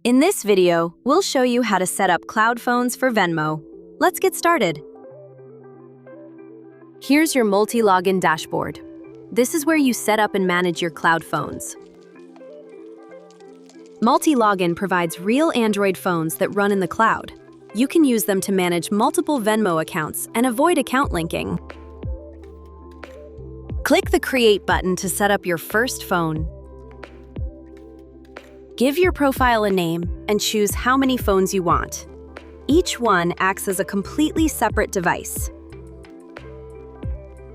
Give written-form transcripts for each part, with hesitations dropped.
In this video, we'll show you how to set up cloud phones for Venmo. Let's get started. Here's your Multilogin dashboard. This is where you set up and manage your cloud phones. Multilogin provides real Android phones that run in the cloud. You can use them to manage multiple Venmo accounts and avoid account linking. Click the Create button to set up your first phone. Give your profile a name and choose how many phones you want. Each one acts as a completely separate device.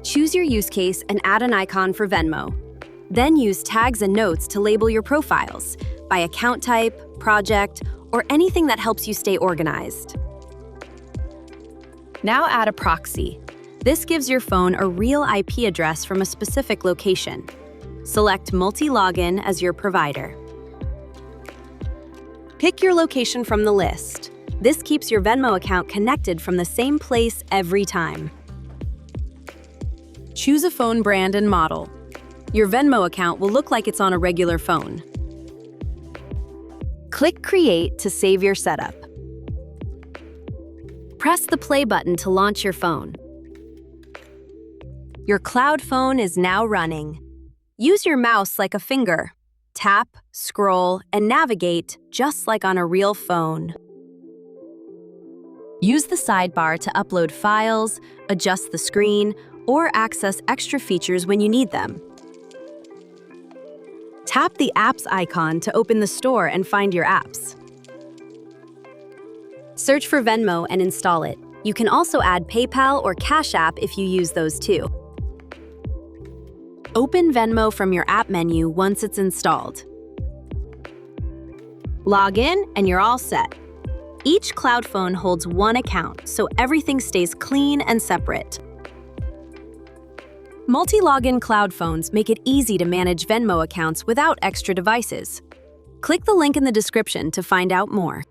Choose your use case and add an icon for Venmo. Then use tags and notes to label your profiles by account type, project, or anything that helps you stay organized. Now add a proxy. This gives your phone a real IP address from a specific location. Select Multilogin as your provider. Pick your location from the list. This keeps your Venmo account connected from the same place every time. Choose a phone brand and model. Your Venmo account will look like it's on a regular phone. Click Create to save your setup. Press the play button to launch your phone. Your cloud phone is now running. Use your mouse like a finger. Tap, scroll, and navigate just like on a real phone. Use the sidebar to upload files, adjust the screen, or access extra features when you need them. Tap the Apps icon to open the store and find your apps. Search for Venmo and install it. You can also add PayPal or Cash App if you use those too. Open Venmo from your app menu once it's installed. Log in and you're all set. Each cloud phone holds one account, so everything stays clean and separate. Multilogin cloud phones make it easy to manage Venmo accounts without extra devices. Click the link in the description to find out more.